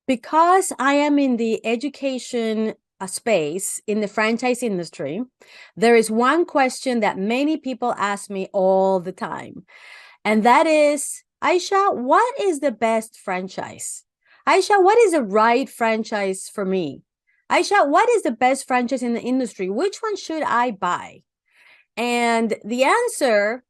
Because I am in the education space in the franchise industry, there is one question that many people ask me all the time. And that is, Aisha, what is the best franchise? Aisha, what is the right franchise for me? Aisha, what is the best franchise in the industry? Which one should I buy? And the answer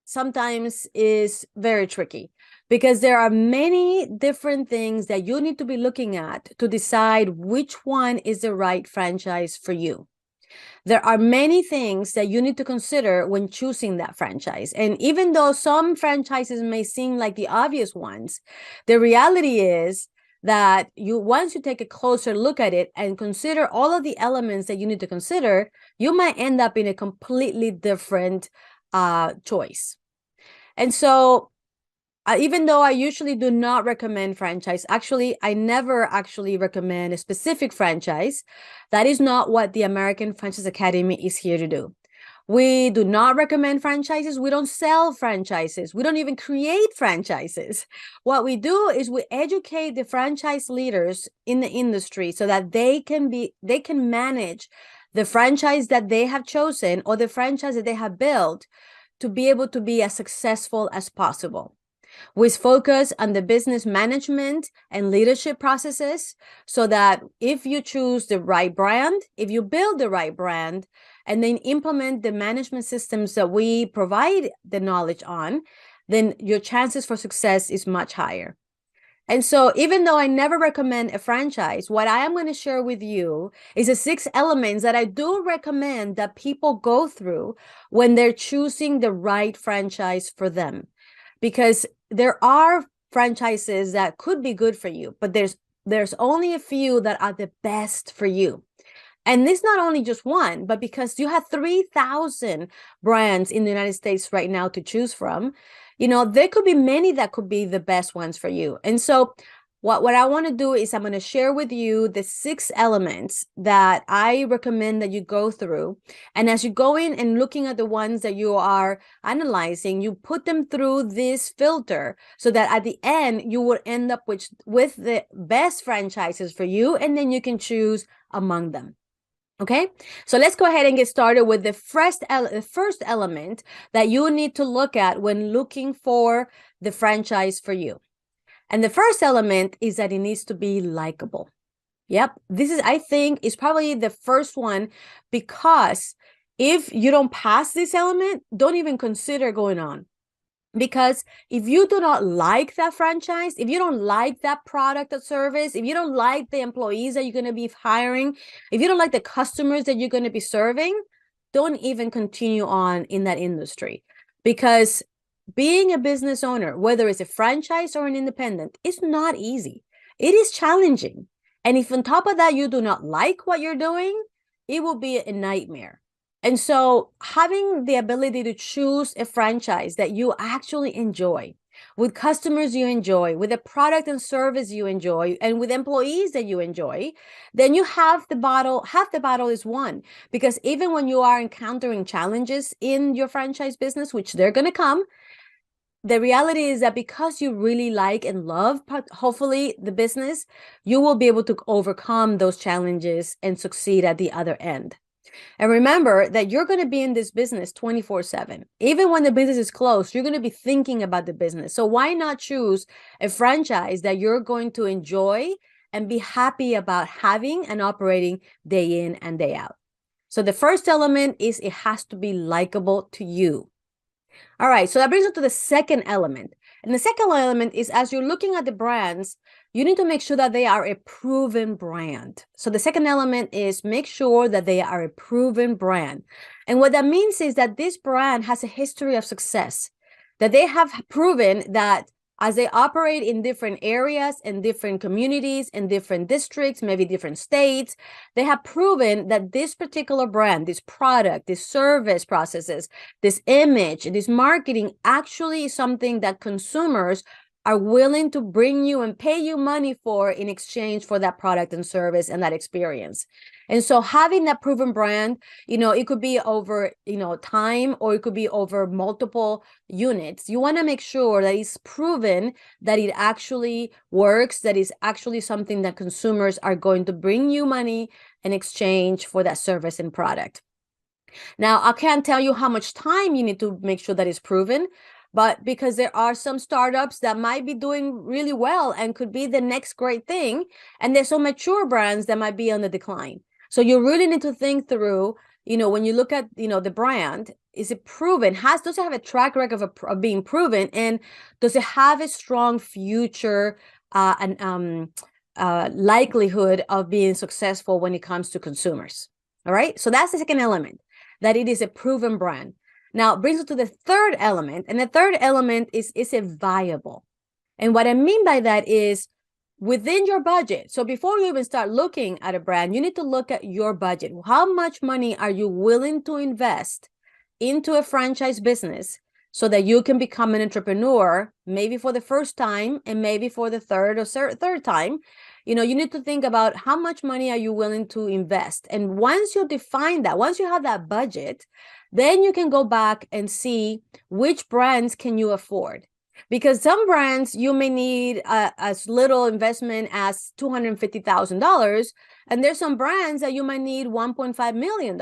sometimes is very tricky because there are many different things that you need to be looking at to decide which one is the right franchise for you. There are many things that you need to consider when choosing that franchise. And even though some franchises may seem like the obvious ones, the reality is that once you take a closer look at it and consider all of the elements that you need to consider, you might end up in a completely different choice. And so even though I usually do not recommend franchise, actually, I never actually recommend a specific franchise. That is not what the American Franchise Academy is here to do. We do not recommend franchises. We don't sell franchises. We don't even create franchises. What we do is we educate the franchise leaders in the industry so that they can manage the franchise that they have chosen or the franchise that they have built to be able to be as successful as possible, with focus on the business management and leadership processes, so that if you choose the right brand, if you build the right brand, and then implement the management systems that we provide the knowledge on, then your chances for success is much higher. And so even though I never recommend a franchise, what I am going to share with you is the 6 elements that I do recommend that people go through when they're choosing the right franchise for them. Because there are franchises that could be good for you, but there's only a few that are the best for you. And this not only just one, but because you have 3,000 brands in the United States right now to choose from, there could be many that could be the best ones for you. And so what I want to do is I'm going to share with you the 6 elements that I recommend that you go through. And as you go in and looking at the ones that you are analyzing, you put them through this filter so that at the end, you will end up with the best franchises for you, and then you can choose among them. Okay, so let's go ahead and get started with the first element that you need to look at when looking for the franchise for you. And the first element is that it needs to be likable. Yep, this is, I think, is probably the first one, because if you don't pass this element, don't even consider going on. Because if you do not like that franchise, if you don't like that product or service, if you don't like the employees that you're going to be hiring, if you don't like the customers that you're going to be serving, don't even continue on in that industry. Because being a business owner, whether it's a franchise or an independent, is not easy. It is challenging. And if on top of that, you do not like what you're doing, it will be a nightmare. And so having the ability to choose a franchise that you actually enjoy, with customers you enjoy, with a product and service you enjoy, and with employees that you enjoy, then you have the battle, half the battle is won. Because even when you are encountering challenges in your franchise business, which they're going to come, the reality is that because you really like and love, hopefully, the business, you will be able to overcome those challenges and succeed at the other end. And remember that you're going to be in this business 24/7. Even when the business is closed, you're going to be thinking about the business. So why not choose a franchise that you're going to enjoy and be happy about having and operating day in and day out? So the first element is it has to be likable to you. All right, so that brings us to the second element. And the second element is, as you're looking at the brands, you need to make sure that they are a proven brand. So the second element is make sure that they are a proven brand. And what that means is that this brand has a history of success, that they have proven that as they operate in different areas and different communities and different districts, maybe different states, they have proven that this particular brand, this product, this service processes, this image, this marketing actually is something that consumers are willing to bring you and pay you money for in exchange for that product and service and that experience. And so having that proven brand, it could be over, time, or it could be over multiple units. You want to make sure that it's proven, that it actually works, that is actually something that consumers are going to bring you money in exchange for that service and product. Now, I can't tell you how much time you need to make sure that it's proven, but because there are some startups that might be doing really well and could be the next great thing, and there's some mature brands that might be on the decline. So you really need to think through, when you look at, the brand, is it proven? Does it have a track record of being proven? And does it have a strong future and likelihood of being successful when it comes to consumers? All right. So that's the second element, that it is a proven brand. Now, it brings us to the third element. And the third element is it viable? And what I mean by that is within your budget. So before you even start looking at a brand, you need to look at your budget. How much money are you willing to invest into a franchise business so that you can become an entrepreneur, maybe for the first time and maybe for the third time? You need to think about how much money are you willing to invest. And once you define that, once you have that budget, then you can go back and see which brands can you afford. Because some brands, you may need as little investment as $250,000. And there's some brands that you might need $1.5 million.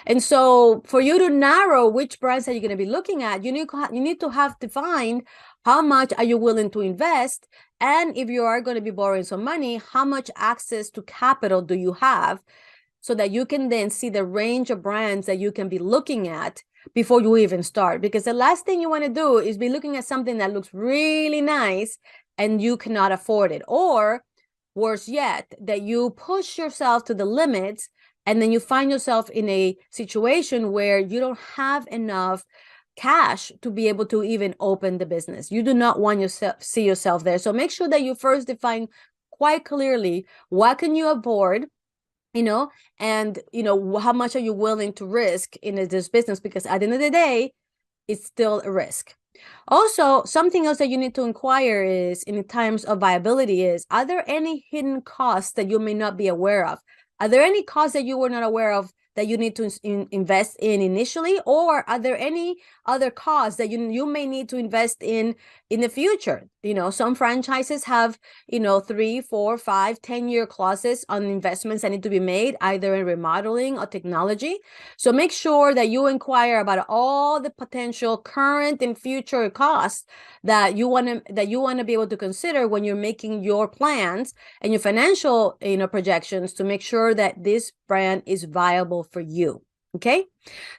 And so for you to narrow which brands that you're going to be looking at, you need to have defined how much are you willing to invest. And if you are going to be borrowing some money, how much access to capital do you have, so that you can then see the range of brands that you can be looking at before you even start. Because the last thing you want to do is be looking at something that looks really nice and you cannot afford it. Or worse yet, that you push yourself to the limits and then you find yourself in a situation where you don't have enough cash to be able to even open the business. You do not want yourself see yourself there. So make sure that you first define quite clearly what can you afford, and how much are you willing to risk in this business, because at the end of the day, it's still a risk. Also, something else that you need to inquire is, in terms of viability, is, are there any hidden costs that you may not be aware of? Are there any costs that you were not aware of that you need to invest in initially? Or are there any other costs that you may need to invest in the future? Some franchises have, 3, 4, 5, 10-year clauses on investments that need to be made, either in remodeling or technology. So make sure that you inquire about all the potential current and future costs that you want to be able to consider when you're making your plans and your financial, projections, to make sure that this brand is viable for you. Okay.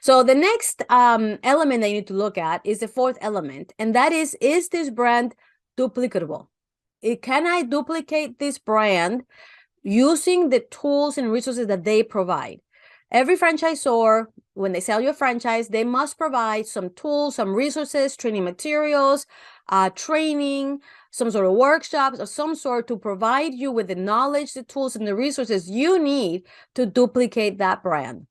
So the next element that you need to look at is the fourth element, and that is this brand duplicatable? Can I duplicate this brand using the tools and resources that they provide? Every franchisor, when they sell you a franchise, they must provide some tools, some resources, training materials, training, some sort of workshops of some sort, to provide you with the knowledge, the tools, and the resources you need to duplicate that brand.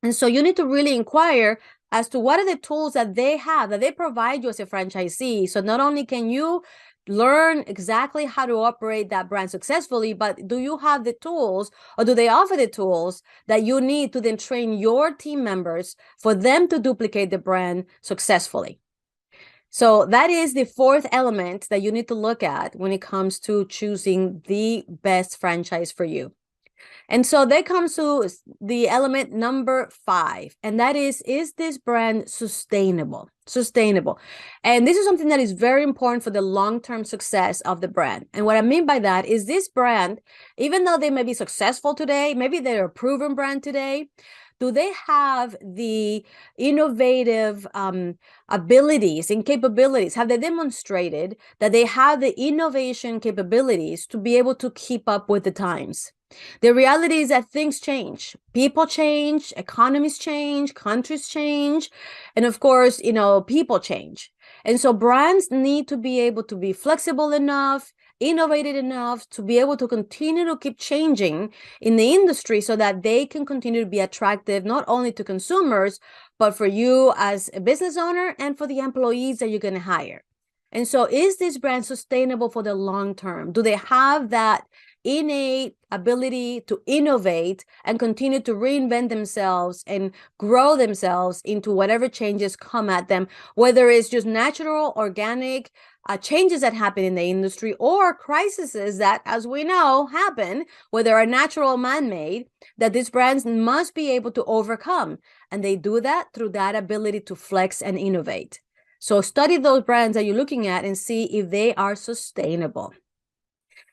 And so you need to really inquire as to what are the tools that they have, that they provide you as a franchisee. So not only can you learn exactly how to operate that brand successfully, but do you have the tools, or do they offer the tools that you need to then train your team members for them to duplicate the brand successfully? So that is the fourth element that you need to look at when it comes to choosing the best franchise for you. And so that comes to the element number 5, and that is this brand sustainable? Sustainable. And this is something that is very important for the long-term success of the brand. And what I mean by that is, this brand, even though they may be successful today, maybe they're a proven brand today, do they have the innovative abilities and capabilities? Have they demonstrated that they have the innovation capabilities to be able to keep up with the times? The reality is that things change, people change, economies change, countries change, and of course, people change. And so brands need to be able to be flexible enough, innovative enough to be able to continue to keep changing in the industry, so that they can continue to be attractive, not only to consumers, but for you as a business owner and for the employees that you're going to hire. And so is this brand sustainable for the long term? Do they have that innate ability to innovate and continue to reinvent themselves and grow themselves into whatever changes come at them, whether it's just natural, organic changes that happen in the industry or crises that, as we know, happen, whether are natural or man-made, that these brands must be able to overcome. And they do that through that ability to flex and innovate. So study those brands that you're looking at and see if they are sustainable.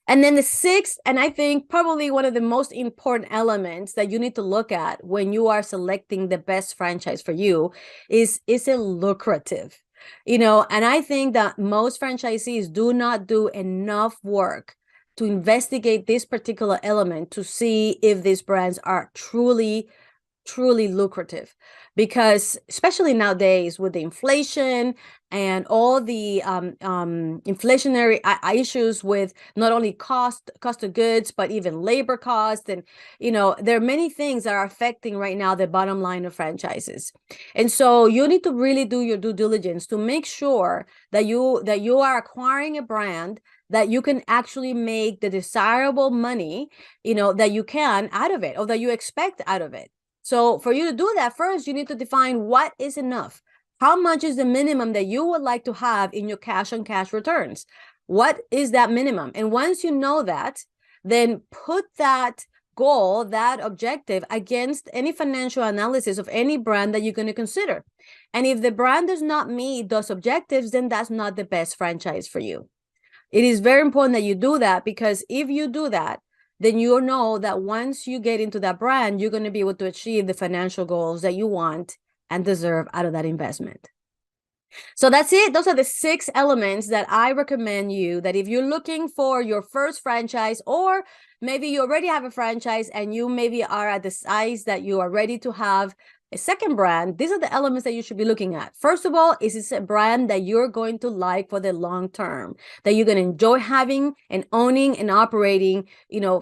And then the sixth, and I think probably one of the most important elements that you need to look at when you are selecting the best franchise for you is it lucrative? And I think that most franchisees do not do enough work to investigate this particular element to see if these brands are truly lucrative, because especially nowadays with the inflation and all the inflationary issues with not only cost of goods, but even labor costs. And, there are many things that are affecting right now the bottom line of franchises. And so you need to really do your due diligence to make sure that you are acquiring a brand that you can actually make the desirable money, that you can out of it or that you expect out of it. So for you to do that, first, you need to define what is enough. How much is the minimum that you would like to have in your cash on cash returns? What is that minimum? And once you know that, then put that goal, that objective against any financial analysis of any brand that you're going to consider. And if the brand does not meet those objectives, then that's not the best franchise for you. It is very important that you do that, because if you do that, then you know that once you get into that brand, you're going to be able to achieve the financial goals that you want and deserve out of that investment. So that's it. Those are the 6 elements that I recommend you, that if you're looking for your first franchise, or maybe you already have a franchise and you maybe are at the size that you are ready to have a second brand, these are the elements that you should be looking at. First of all, is this a brand that you're going to like for the long term, that you're going to enjoy having and owning and operating,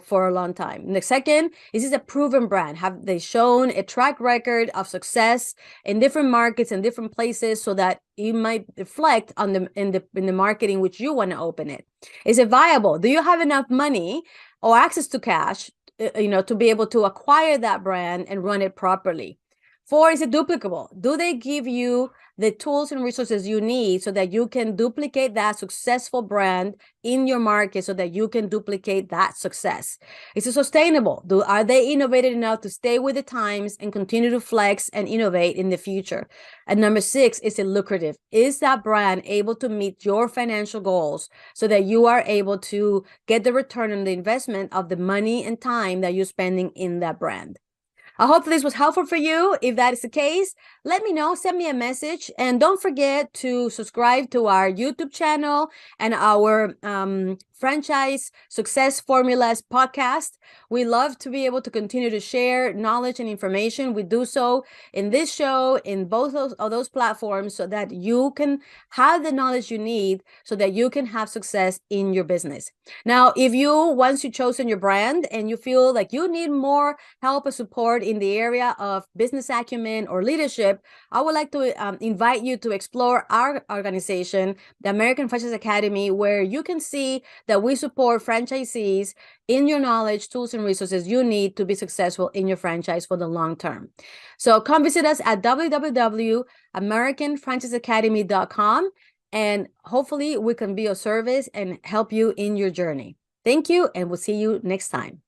for a long time? And the second, is this a proven brand? Have they shown a track record of success in different markets and different places, so that you might reflect on in the market in which you want to open it? Is it viable? Do you have enough money or access to cash, to be able to acquire that brand and run it properly? 4, is it duplicable? Do they give you the tools and resources you need so that you can duplicate that successful brand in your market, so that you can duplicate that success? Is it sustainable? Are they innovative enough to stay with the times and continue to flex and innovate in the future? And number 6, is it lucrative? Is that brand able to meet your financial goals so that you are able to get the return on the investment of the money and time that you're spending in that brand? I hope this was helpful for you. If that is the case, let me know, send me a message, and don't forget to subscribe to our YouTube channel and our Franchise Success Formulas podcast. We love to be able to continue to share knowledge and information. We do so in this show, in both of those platforms, so that you can have the knowledge you need so that you can have success in your business. Now, if once you've chosen your brand and you feel like you need more help or support in the area of business acumen or leadership, I would like to invite you to explore our organization, the American Franchise Academy, where you can see that we support franchisees in your knowledge, tools, and resources you need to be successful in your franchise for the long term. So come visit us at www.americanfranchiseacademy.com, and hopefully we can be of service and help you in your journey. Thank you, and we'll see you next time.